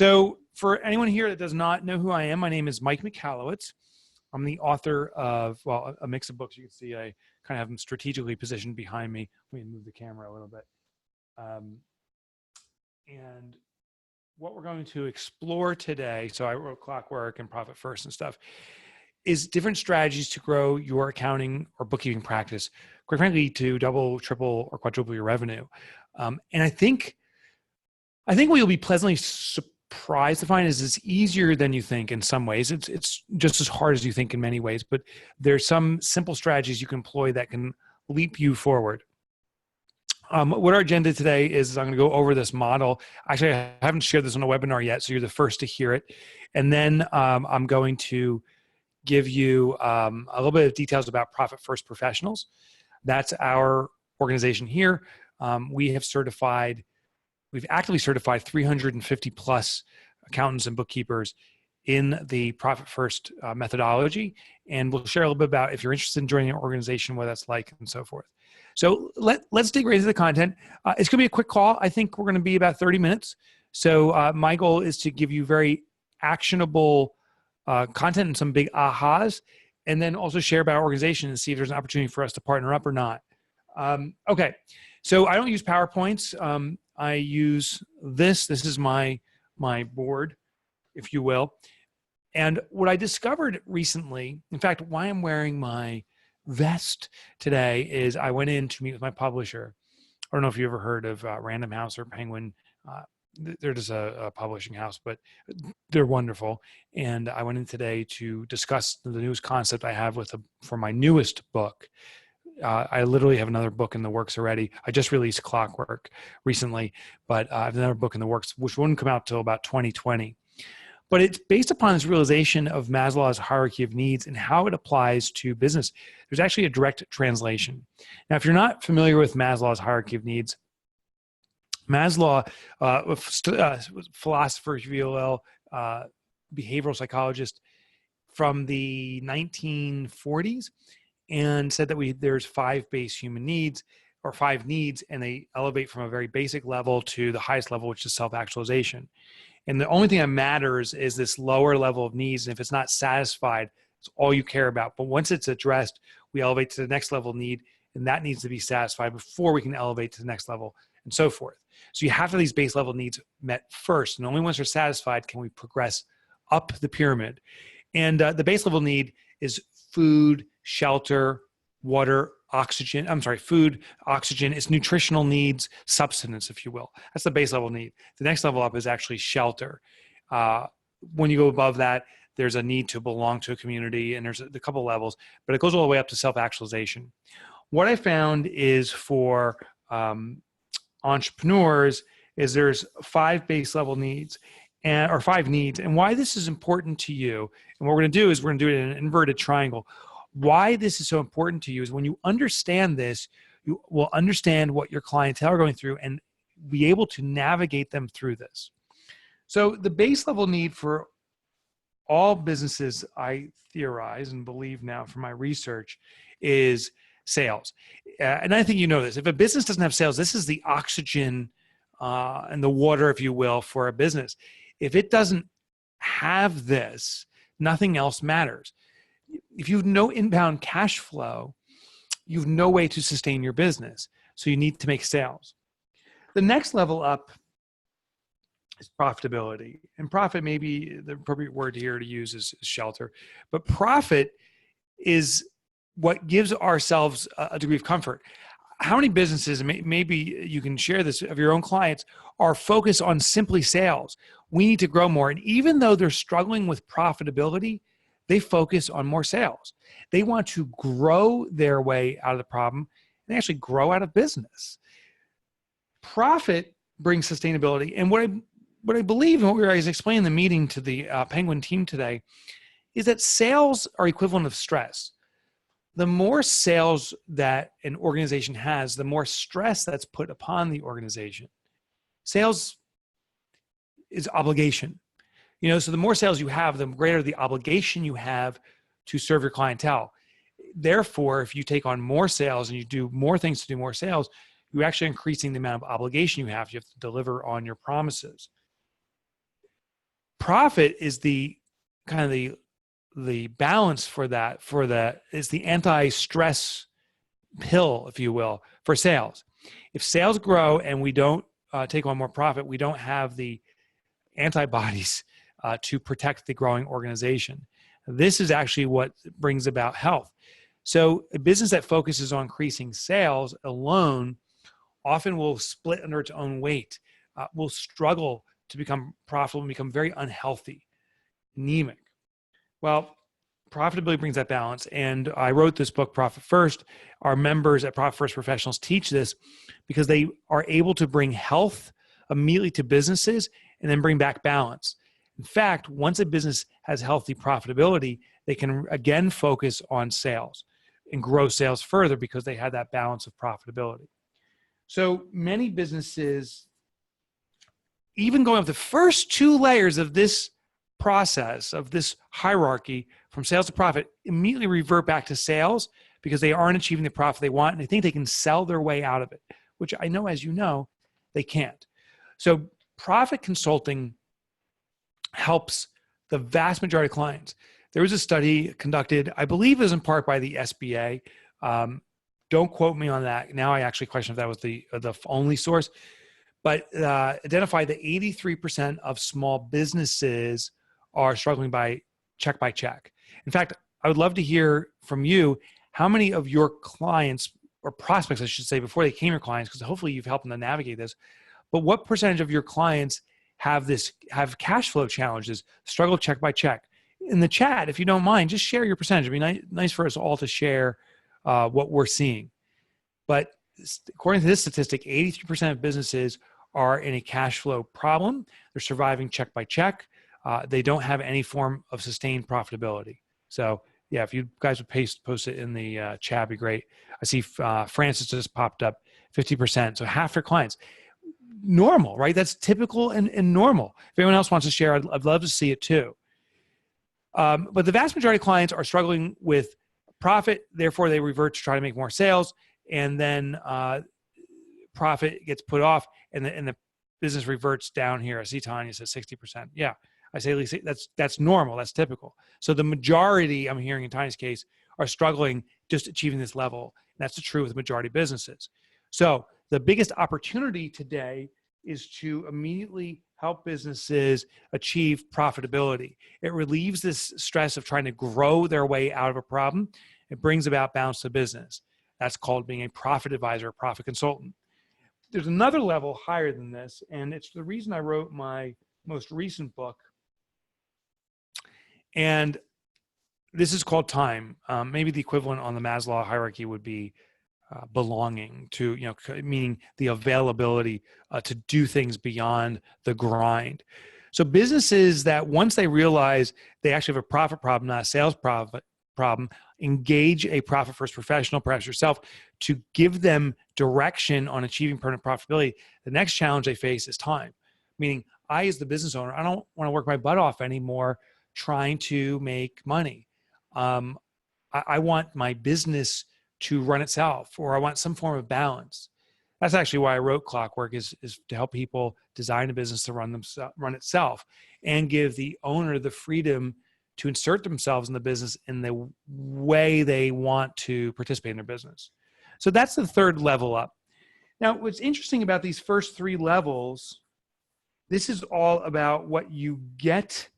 So for anyone here that does not know who I am, my name is Mike Michalowicz. I'm the author of, well, a mix of books. You can see I kind of have them strategically positioned behind me. Let me move the camera a little bit. And what we're going to explore today, so I wrote Clockwork and Profit First and stuff, is different strategies to grow your accounting or bookkeeping practice, quite frankly, to double, triple, or quadruple your revenue. And I think what you'll be pleasantly surprised to find is it's easier than you think in some ways. It's just as hard as you think in many ways, but there's some simple strategies you can employ that can leap you forward. What our agenda today is I'm going to go over this model. Actually, I haven't shared this on a webinar yet, so you're the first to hear it. And then I'm going to give you a little bit of details about Profit First Professionals. That's our organization here. We've actively certified 350 plus accountants and bookkeepers in the Profit First methodology. And we'll share a little bit about if you're interested in joining an organization, what that's like and so forth. So let's dig right into the content. It's going to be a quick call. I think we're going to be about 30 minutes. So my goal is to give you very actionable content and some big ahas, and then also share about our organization and see if there's an opportunity for us to partner up or not. Okay, so I don't use PowerPoints. I use this. This is my board, if you will. And what I discovered recently, in fact, why I'm wearing my vest today is I went in to meet with my publisher. I don't know if you ever heard of Random House or Penguin. They're just a publishing house, but they're wonderful. And I went in today to discuss the newest concept I have for my newest book. I literally have another book in the works already. I just released Clockwork recently, but I have another book in the works, which wouldn't come out till about 2020. But it's based upon this realization of Maslow's hierarchy of needs and how it applies to business. There's actually a direct translation. Now, if you're not familiar with Maslow's hierarchy of needs, Maslow, philosopher, if you will, behavioral psychologist from the 1940s, and said that there's 5 base human needs, or 5 needs, and they elevate from a very basic level to the highest level, which is self-actualization. And the only thing that matters is this lower level of needs. And if it's not satisfied, it's all you care about. But once it's addressed, we elevate to the next level need, and that needs to be satisfied before we can elevate to the next level, and so forth. So you have to have these base level needs met first. And only once they're satisfied can we progress up the pyramid. And the base level need is food, shelter, water, oxygen. I'm sorry, food, oxygen. It's nutritional needs, substance, if you will. That's the base level need. The next level up is actually shelter. When you go above that, there's a need to belong to a community, and there's a couple levels, but it goes all the way up to self-actualization. What I found is for entrepreneurs is there's 5 base level needs, or 5 needs. And why this is important to you, and what we're going to do is we're going to do it in an inverted triangle. Why this is so important to you is when you understand this, you will understand what your clientele are going through and be able to navigate them through this. So the base level need for all businesses, I theorize and believe now from my research, is sales. And I think you know this. If a business doesn't have sales, this is the oxygen and the water, if you will, for a business. If it doesn't have this, nothing else matters. If you have no inbound cash flow, you have no way to sustain your business. So you need to make sales. The next level up is profitability. And profit, maybe the appropriate word here to use is shelter. But profit is what gives ourselves a degree of comfort. How many businesses, maybe you can share this of your own clients, are focused on simply sales? We need to grow more. And even though they're struggling with profitability, they focus on more sales. They want to grow their way out of the problem and actually grow out of business. Profit brings sustainability. And what I believe, and what we were explaining in the meeting to the Penguin team today, is that sales are equivalent of stress. The more sales that an organization has, the more stress that's put upon the organization. Sales is obligation. So the more sales you have, the greater the obligation you have to serve your clientele. Therefore, if you take on more sales and you do more things to do more sales, you're actually increasing the amount of obligation you have. You have to deliver on your promises. Profit is the kind of the balance for that, is the anti-stress pill, if you will, for sales. If sales grow and we don't take on more profit, we don't have the antibodies to protect the growing organization. This is actually what brings about health. So a business that focuses on increasing sales alone often will split under its own weight, will struggle to become profitable and become very unhealthy, anemic. Well, profitability brings that balance. And I wrote this book, Profit First. Our members at Profit First Professionals teach this because they are able to bring health immediately to businesses and then bring back balance. In fact, once a business has healthy profitability, they can again focus on sales and grow sales further because they had that balance of profitability. So many businesses, even going up the first two layers of this process, of this hierarchy from sales to profit, immediately revert back to sales because they aren't achieving the profit they want and they think they can sell their way out of it, which I know, as you know, they can't. So profit consulting helps the vast majority of clients. There was a study conducted, I believe it was in part by the SBA. Don't quote me on that. Now I actually question if that was the only source, but identified that 83% of small businesses are struggling by check. In fact, I would love to hear from you how many of your clients, or prospects, I should say, before they became your clients, because hopefully you've helped them to navigate this, but what percentage of your clients have cash flow challenges, struggle check by check? In the chat, if you don't mind, just share your percentage. It'd be nice for us all to share what we're seeing. But according to this statistic, 83% of businesses are in a cash flow problem. They're surviving check by check. They don't have any form of sustained profitability. So yeah, if you guys would post it in the chat, it'd be great. I see Francis just popped up, 50%. So half your clients. Normal, right? That's typical and normal. If anyone else wants to share, I'd love to see it too. But the vast majority of clients are struggling with profit. Therefore, they revert to try to make more sales. And then profit gets put off and the business reverts down here. I see Tanya says 60%. Yeah, I say at least that's normal. That's typical. So the majority, I'm hearing in Tanya's case, are struggling just achieving this level. And that's the truth with the majority of businesses. So the biggest opportunity today is to immediately help businesses achieve profitability. It relieves this stress of trying to grow their way out of a problem. It brings about balance to business. That's called being a profit advisor, a profit consultant. There's another level higher than this, and it's the reason I wrote my most recent book. And this is called time. Maybe the equivalent on the Maslow hierarchy would be belonging, to, meaning the availability to do things beyond the grind. So businesses that once they realize they actually have a profit problem, not a sales problem, engage a profit first professional, perhaps yourself, to give them direction on achieving permanent profitability. The next challenge they face is time, meaning I, as the business owner, I don't want to work my butt off anymore trying to make money. I want my business to run itself, or I want some form of balance. That's actually why I wrote Clockwork, is to help people design a business to run itself and give the owner the freedom to insert themselves in the business in the way they want to participate in their business. So that's the third level up. Now, what's interesting about these first three levels, this is all about what you get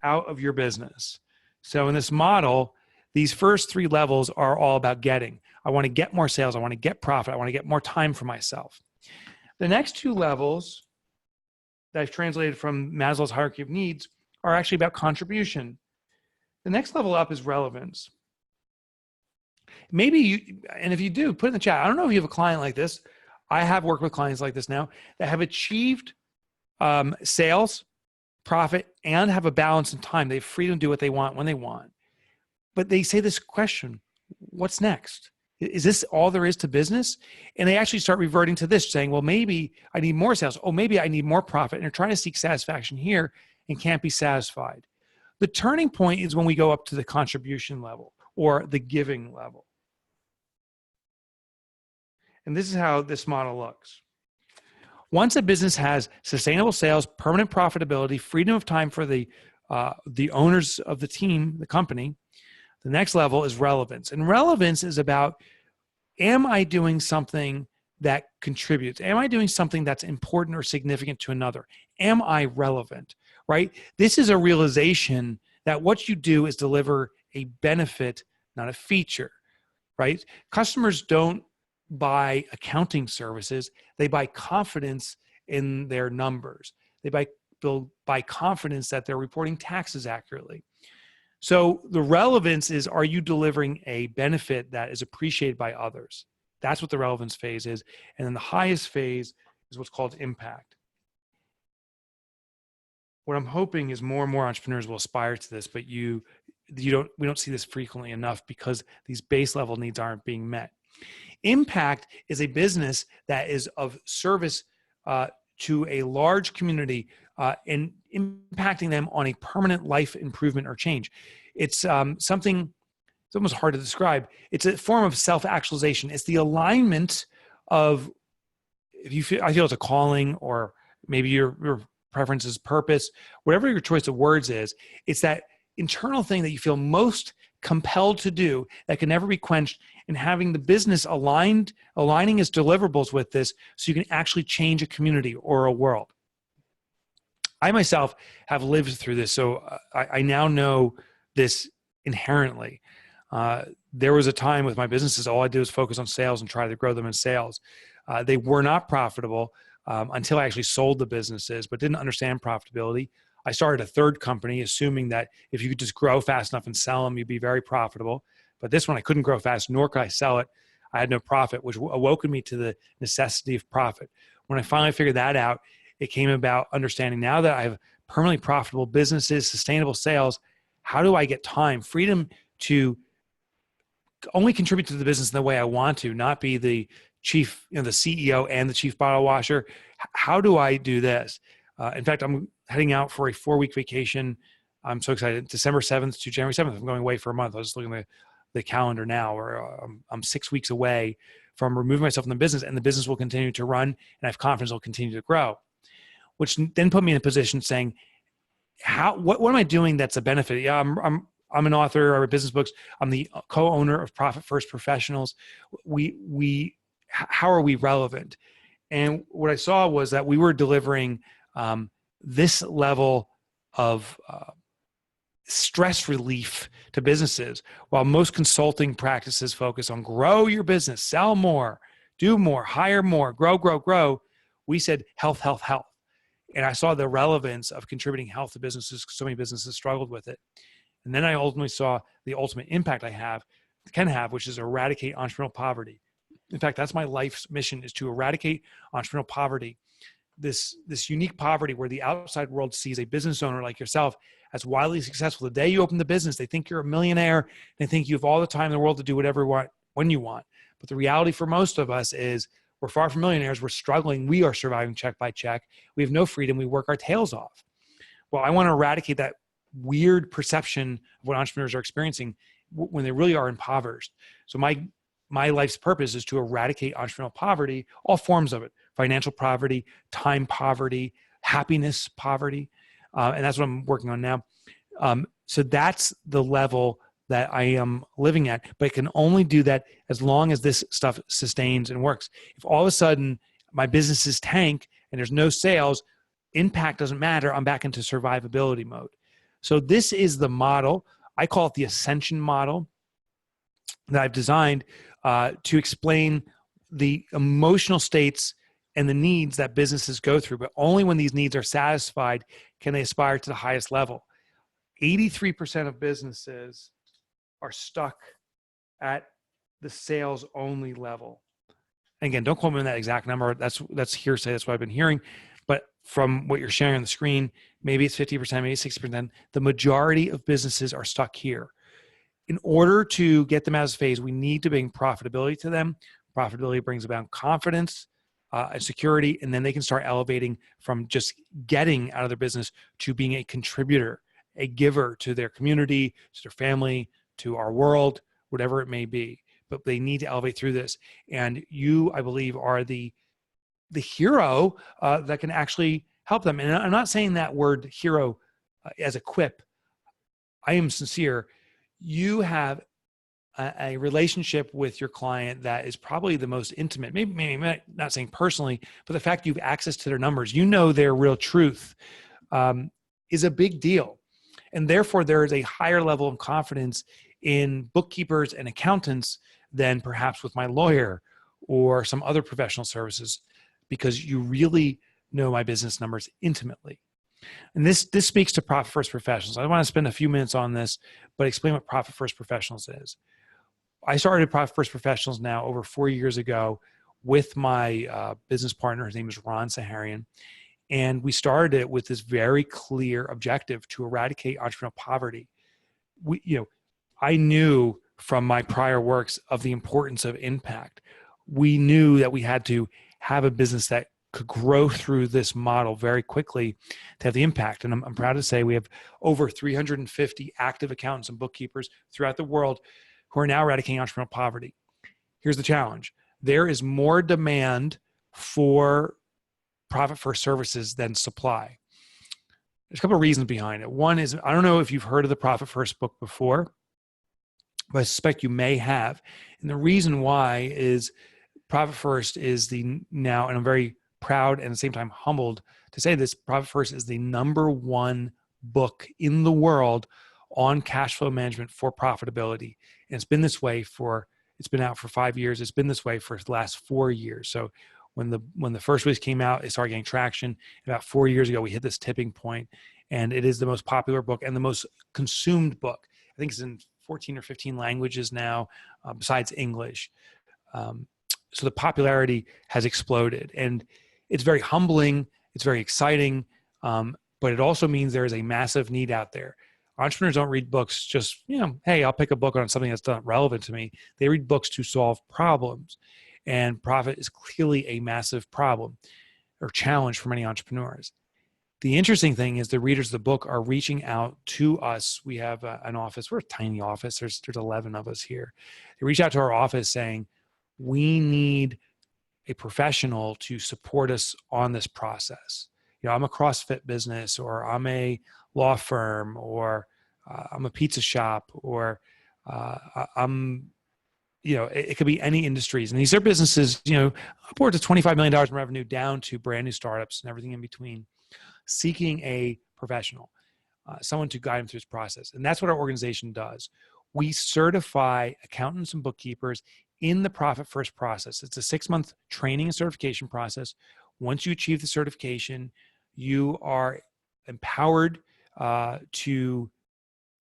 out of your business. So in this model, these first three levels are all about getting. I want to get more sales. I want to get profit. I want to get more time for myself. The next two levels that I've translated from Maslow's hierarchy of needs are actually about contribution. The next level up is relevance. Maybe you, and if you do, put it in the chat. I don't know if you have a client like this. I have worked with clients like this now that have achieved sales, profit, and have a balance in time. They have freedom to do what they want when they want. But they say this question, what's next? Is this all there is to business? And they actually start reverting to this, saying, well, maybe I need more sales. Oh, maybe I need more profit. And they're trying to seek satisfaction here and can't be satisfied. The turning point is when we go up to the contribution level or the giving level. And this is how this model looks. Once a business has sustainable sales, permanent profitability, freedom of time for the owners of the team, the company, the next level is relevance. And relevance is about, am I doing something that contributes? Am I doing something that's important or significant to another? Am I relevant, right? This is a realization that what you do is deliver a benefit, not a feature, right? Customers don't buy accounting services. They buy confidence in their numbers. They buy confidence that they're reporting taxes accurately. So the relevance is, are you delivering a benefit that is appreciated by others? That's what the relevance phase is. And then the highest phase is what's called impact. What I'm hoping is more and more entrepreneurs will aspire to this, but we don't see this frequently enough because these base level needs aren't being met. Impact is a business that is of service to a large community and impacting them on a permanent life improvement or change. It's something, it's almost hard to describe. It's a form of self-actualization. It's the alignment of, I feel it's a calling, or maybe your preference is purpose, whatever your choice of words is, it's that internal thing that you feel most compelled to do that can never be quenched, and having the business aligning its deliverables with this so you can actually change a community or a world. I myself have lived through this, so I now know this inherently. There was a time with my businesses, all I did was focus on sales and try to grow them in sales. They were not profitable until I actually sold the businesses, but didn't understand profitability. I started a third company, assuming that if you could just grow fast enough and sell them, you'd be very profitable. But this one, I couldn't grow fast, nor could I sell it. I had no profit, which awoken me to the necessity of profit. When I finally figured that out, it came about understanding, now that I have permanently profitable businesses, sustainable sales, how do I get time, freedom to only contribute to the business in the way I want to, not be the chief, the CEO and the chief bottle washer? How do I do this? In fact, I'm heading out for a 4-week vacation. I'm so excited. December 7th to January 7th. I'm going away for a month. I was just looking at the calendar now, where I'm 6 weeks away from removing myself from the business, and the business will continue to run, and I have confidence it will continue to grow, which then put me in a position saying, what am I doing that's a benefit? Yeah, I'm an author. I write business books. I'm the co-owner of Profit First Professionals. How are we relevant? And what I saw was that we were delivering this level of stress relief to businesses, while most consulting practices focus on grow your business, sell more, do more, hire more, grow. We said health, health, health. And I saw the relevance of contributing health to businesses, because so many businesses struggled with it. And then I ultimately saw the ultimate impact I can have, which is eradicate entrepreneurial poverty. In fact, that's my life's mission, is to eradicate entrepreneurial poverty. This unique poverty where the outside world sees a business owner like yourself as wildly successful. The day you open the business, they think you're a millionaire. They think you have all the time in the world to do whatever you want when you want. But the reality for most of us is we're far from millionaires. We're struggling. We are surviving check by check. We have no freedom. We work our tails off. Well, I want to eradicate that weird perception of what entrepreneurs are experiencing when they really are impoverished. So my life's purpose is to eradicate entrepreneurial poverty, all forms of it: financial poverty, time poverty, happiness poverty. And that's what I'm working on now. So that's the level that I am living at, but I can only do that as long as this stuff sustains and works. If all of a sudden my businesses tank and there's no sales, impact doesn't matter. I'm back into survivability mode. So this is the model. I call it the Ascension Model that I've designed to explain the emotional states and the needs that businesses go through, but only when these needs are satisfied can they aspire to the highest level. 83% of businesses are stuck at the sales only level. And again, don't quote me on that exact number. That's hearsay. That's what I've been hearing. But from what you're sharing on the screen, maybe it's 50%, maybe 60%. The majority of businesses are stuck here. In order to get them out of phase, we need to bring profitability to them. Profitability brings about confidence and security, and then they can start elevating from just getting out of their business to being a contributor, a giver to their community, to their family, to our world, whatever it may be. But they need to elevate through this. And you, I believe, are the the hero that can actually help them. And I'm not saying that word hero as a quip. I am sincere. You have a relationship with your client that is probably the most intimate, maybe not saying personally, but the fact you have access to their numbers, you know their real truth, is a big deal. And therefore, there is a higher level of confidence in bookkeepers and accountants than perhaps with my lawyer or some other professional services, because you really know my business numbers intimately. And this speaks to Profit First Professionals. I want to spend a few minutes on this, but explain what Profit First Professionals is. I started Profit First Professionals now over 4 years ago with my business partner. His name is Ron Saharian. And we started it with this very clear objective to eradicate entrepreneurial poverty. I knew from my prior works of the importance of impact. We knew that we had to have a business that could grow through this model very quickly to have the impact. And I'm proud to say we have over 350 active accountants and bookkeepers throughout the world who are now eradicating entrepreneurial poverty. Here's the challenge. There is more demand for Profit First services than supply. There's a couple of reasons behind it. One is, I don't know if you've heard of the Profit First book before, but I suspect you may have. And the reason why is Profit First is now, and I'm very proud and at the same time humbled to say this, Profit First is the #1 book in the world on cash flow management for profitability. And it's been this way it's been out for 5 years. It's been this way for the last 4 years. So when the first release came out, it started getting traction. About 4 years ago, we hit this tipping point, and it is the most popular book and the most consumed book. I think it's in 14 or 15 languages now, besides English. So the popularity has exploded, and it's very humbling. It's very exciting, but it also means there is a massive need out there. Entrepreneurs don't read books just, hey, I'll pick a book on something that's not relevant to me. They read books to solve problems. And profit is clearly a massive problem or challenge for many entrepreneurs. The interesting thing is the readers of the book are reaching out to us. We have an office. We're a tiny office. There's 11 of us here. They reach out to our office saying, we need a professional to support us on this process. I'm a CrossFit business, or I'm a law firm, or I'm a pizza shop, or I'm it could be any industries. And these are businesses, upwards of $25 million in revenue down to brand new startups and everything in between, seeking a professional, someone to guide them through this process. And that's what our organization does. We certify accountants and bookkeepers in the Profit First process. It's a 6-month training and certification process. Once you achieve the certification, you are empowered to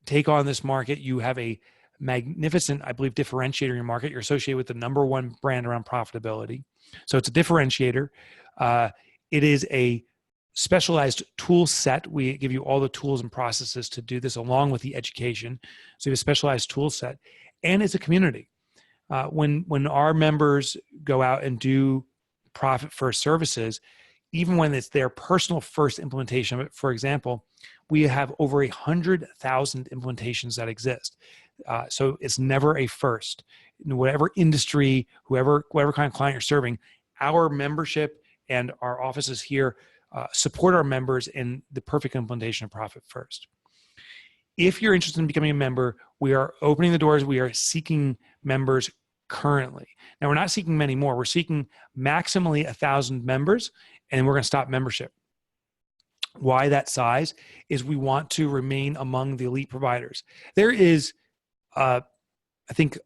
take on this market. You have a magnificent, I believe, differentiator in your market. You're associated with the #1 brand around profitability. So it's a differentiator. It is a specialized tool set. We give you all the tools and processes to do this along with the education. So you have a specialized tool set, and it's a community. When our members go out and do Profit First services, even when it's their personal first implementation of it, for example, we have over 100,000 implementations that exist. So it's never a first. In whatever industry, whatever kind of client you're serving, our membership and our offices here support our members in the perfect implementation of Profit First. If you're interested in becoming a member, we are opening the doors. We are seeking members currently. Now, we're not seeking many more. We're seeking maximally 1,000 members, and we're going to stop membership. Why that size is we want to remain among the elite providers. There is, I think,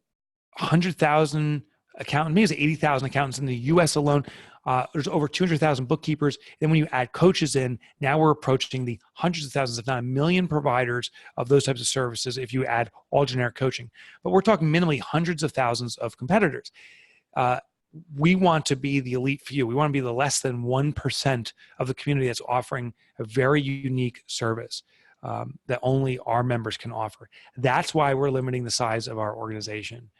100,000 accountants, maybe it's 80,000 accountants in the US alone. There's over 200,000 bookkeepers. Then when you add coaches in, now we're approaching the hundreds of thousands, if not a million providers of those types of services if you add all generic coaching. But we're talking minimally hundreds of thousands of competitors. We want to be the elite few. We want to be the less than 1% of the community that's offering a very unique service that only our members can offer. That's why we're limiting the size of our organization.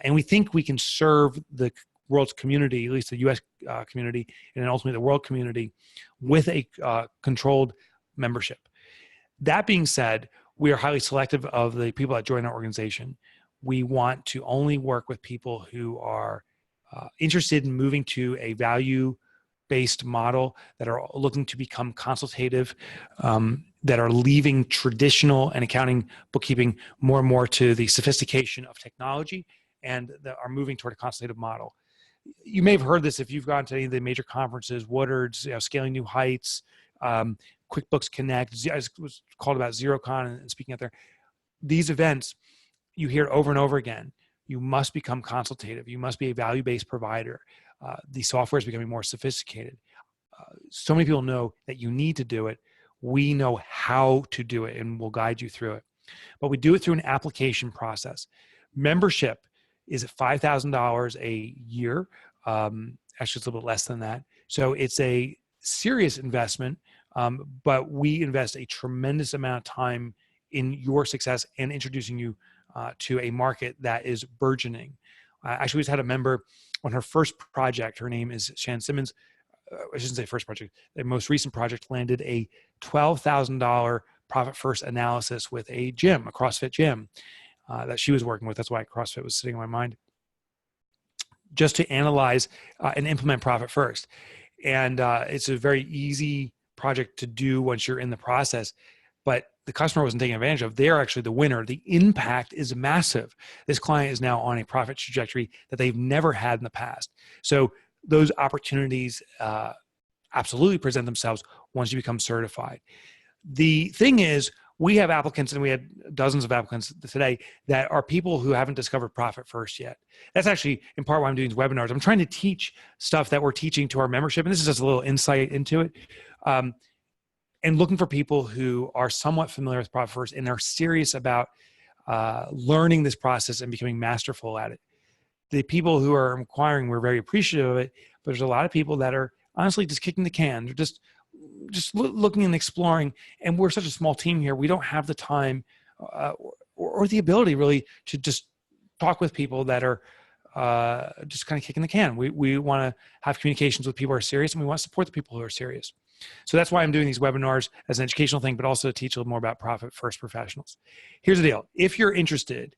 And we think we can serve the world's community, at least the US community, and then ultimately the world community, with a controlled membership. That being said, we are highly selective of the people that join our organization. We want to only work with people who are interested in moving to a value based model, that are looking to become consultative, that are leaving traditional and accounting bookkeeping more and more to the sophistication of technology, and that are moving toward a consultative model. You may have heard this if you've gone to any of the major conferences, Woodard's, Scaling New Heights, QuickBooks Connect. I was called about XeroCon and speaking out there. These events, you hear it over and over again. You must become consultative. You must be a value-based provider. The software is becoming more sophisticated. So many people know that you need to do it. We know how to do it, and we'll guide you through it. But we do it through an application process. Membership is at $5,000 a year. Actually, it's a little bit less than that. So it's a serious investment, but we invest a tremendous amount of time in your success and introducing you to a market that is burgeoning. Actually, we just had a member on her first project. Her name is Shan Simmons. I shouldn't say first project. The most recent project landed a $12,000 profit first analysis with a gym, a CrossFit gym that she was working with. That's why CrossFit was sitting on my mind. Just to analyze and implement profit first. And it's a very easy project to do once you're in the process, but the customer wasn't taking advantage of. They're actually the winner. The impact is massive. This client is now on a profit trajectory that they've never had in the past. So those opportunities absolutely present themselves once you become certified. The thing is, we have applicants, and we had dozens of applicants today that are people who haven't discovered profit first yet. That's actually in part why I'm doing these webinars. I'm trying to teach stuff that we're teaching to our membership, and this is just a little insight into it. And looking for people who are somewhat familiar with profit first and are serious about learning this process and becoming masterful at it. The people who are inquiring, we're very appreciative of it, but there's a lot of people that are honestly just kicking the can. They're just looking and exploring, and we're such a small team here. We don't have the time or the ability really to just talk with people that are just kind of kicking the can. We want to have communications with people who are serious, and we want to support the people who are serious. So that's why I'm doing these webinars as an educational thing, but also to teach a little more about profit first professionals. Here's the deal. If you're interested,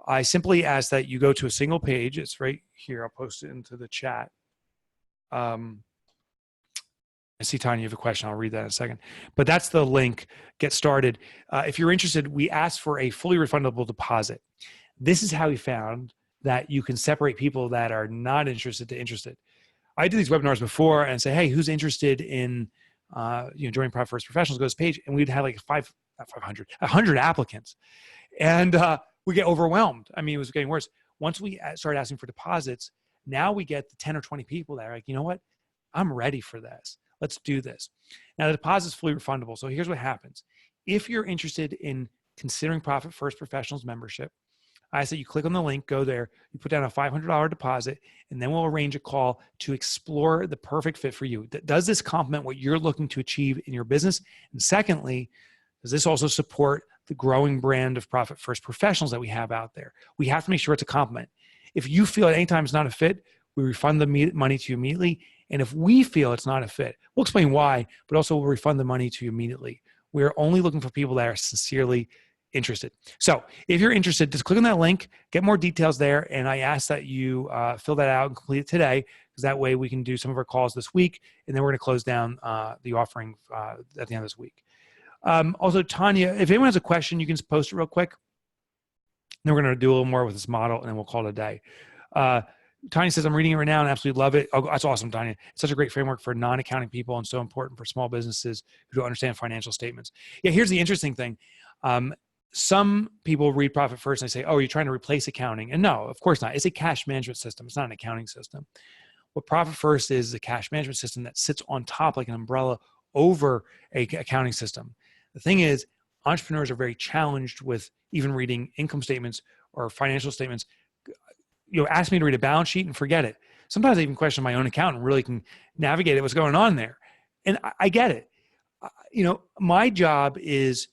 I simply ask that you go to a single page. It's right here. I'll post it into the chat. I see, Tanya, you have a question. I'll read that in a second. But that's the link. Get started. If you're interested, we ask for a fully refundable deposit. This is how we found that you can separate people that are not interested to interested. I did these webinars before and say, hey, who's interested in joining Profit First Professionals? Go to this page, and we'd have like 100 applicants. And we get overwhelmed. I mean, it was getting worse. Once we started asking for deposits, now we get the 10 or 20 people that are like, you know what? I'm ready for this. Let's do this. Now, the deposit is fully refundable. So here's what happens. If you're interested in considering Profit First Professionals membership, I say you click on the link, go there, you put down a $500 deposit, and then we'll arrange a call to explore the perfect fit for you. Does this complement what you're looking to achieve in your business? And secondly, does this also support the growing brand of Profit First Professionals that we have out there? We have to make sure it's a complement. If you feel at any time it's not a fit, we refund the money to you immediately. And if we feel it's not a fit, we'll explain why, but also we'll refund the money to you immediately. We're only looking for people that are sincerely interested. So if you're interested, just click on that link, get more details there. And I ask that you fill that out and complete it today, because that way we can do some of our calls this week. And then we're going to close down the offering at the end of this week. Also, Tanya, if anyone has a question, you can just post it real quick. Then we're going to do a little more with this model, and then we'll call it a day. Tanya says, I'm reading it right now and absolutely love it. Oh, that's awesome, Tanya. It's such a great framework for non-accounting people and so important for small businesses who don't understand financial statements. Yeah, here's the interesting thing. Some people read Profit First and they say, oh, you're trying to replace accounting. And no, of course not. It's a cash management system. It's not an accounting system. What Profit First is a cash management system that sits on top like an umbrella over a accounting system. The thing is, entrepreneurs are very challenged with even reading income statements or financial statements. Ask me to read a balance sheet and forget it. Sometimes I even question my own accountant really can navigate it, what's going on there. And I get it. My job is,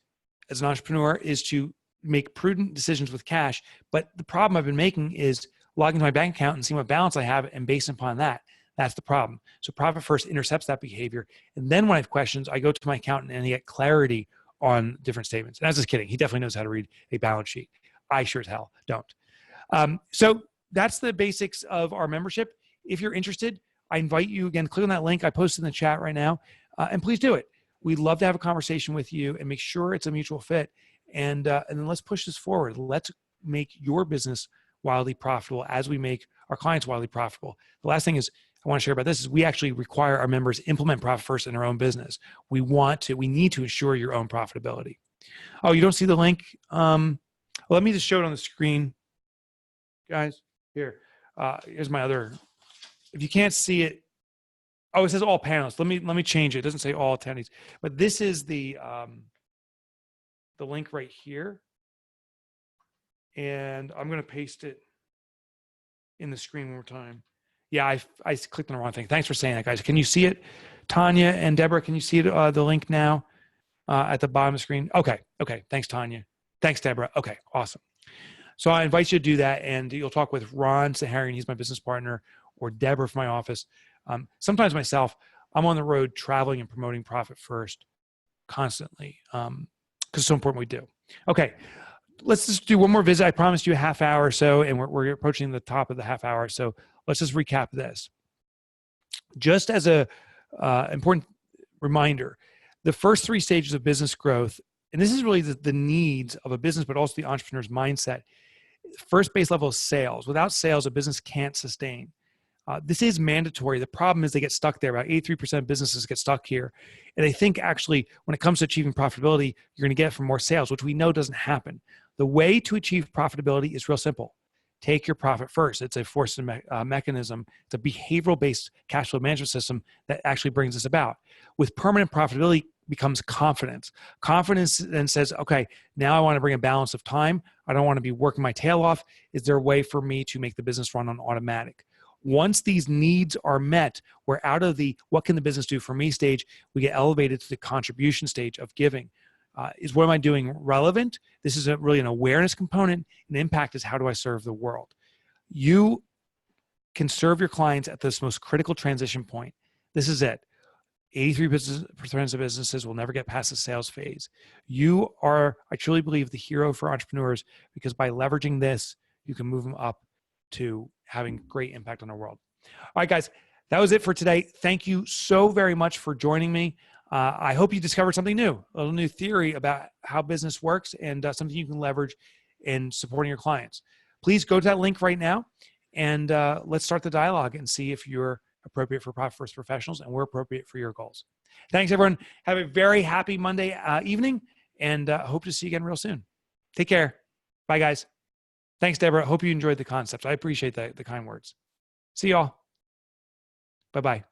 as an entrepreneur, is to make prudent decisions with cash. But the problem I've been making is logging into my bank account and seeing what balance I have, and based upon that, that's the problem. So Profit First intercepts that behavior. And then when I have questions, I go to my accountant and I get clarity on different statements. And I was just kidding. He definitely knows how to read a balance sheet. I sure as hell don't. So that's the basics of our membership. If you're interested, I invite you again, click on that link I posted in the chat right now, and please do it. We'd love to have a conversation with you and make sure it's a mutual fit. And then let's push this forward. Let's make your business wildly profitable as we make our clients wildly profitable. The last thing is I want to share about this is we actually require our members implement Profit First in their own business. We need to ensure your own profitability. Oh, you don't see the link? Let me just show it on the screen, guys. Here, here's my other. If you can't see it, oh, it says all panelists. Let me change it. It doesn't say all attendees, but this is the link right here, and I'm going to paste it in the screen one more time. Yeah, I clicked on the wrong thing. Thanks for saying that, guys. Can you see it? Tanya and Deborah, can you see it, the link now at the bottom of the screen? Okay. Thanks, Tanya. Thanks, Deborah. Okay, awesome. So I invite you to do that, and you'll talk with Ron Saharian. He's my business partner, or Deborah from my office. Sometimes myself, I'm on the road traveling and promoting Profit First constantly because it's so important we do. Okay, let's just do one more visit. I promised you a half hour or so, and we're approaching the top of the half hour. So let's just recap this. Just as a important reminder, the first 3 stages of business growth, and this is really the needs of a business, but also the entrepreneur's mindset. First base level is sales. Without sales, a business can't sustain. This is mandatory. The problem is they get stuck there. About 83% of businesses get stuck here. And they think actually when it comes to achieving profitability, you're going to get it from more sales, which we know doesn't happen. The way to achieve profitability is real simple. Take your profit first. It's a forced mechanism. It's a behavioral-based cash flow management system that actually brings this about. With permanent profitability becomes confidence. Confidence then says, okay, now I want to bring a balance of time. I don't want to be working my tail off. Is there a way for me to make the business run on automatic? Once these needs are met, we're out of the what can the business do for me stage, we get elevated to the contribution stage of giving. Is what am I doing relevant? This is really an awareness component. And impact is how do I serve the world? You can serve your clients at this most critical transition point. This is it. 83% of businesses will never get past the sales phase. You are, I truly believe, the hero for entrepreneurs because by leveraging this, you can move them up to having great impact on the world. All right, guys, that was it for today. Thank you so very much for joining me. I hope you discovered something new, a little new theory about how business works and something you can leverage in supporting your clients. Please go to that link right now and let's start the dialogue and see if you're appropriate for Profit First professionals and we're appropriate for your goals. Thanks, everyone. Have a very happy Monday evening and hope to see you again real soon. Take care. Bye, guys. Thanks, Deborah. Hope you enjoyed the concept. I appreciate the kind words. See y'all. Bye-bye.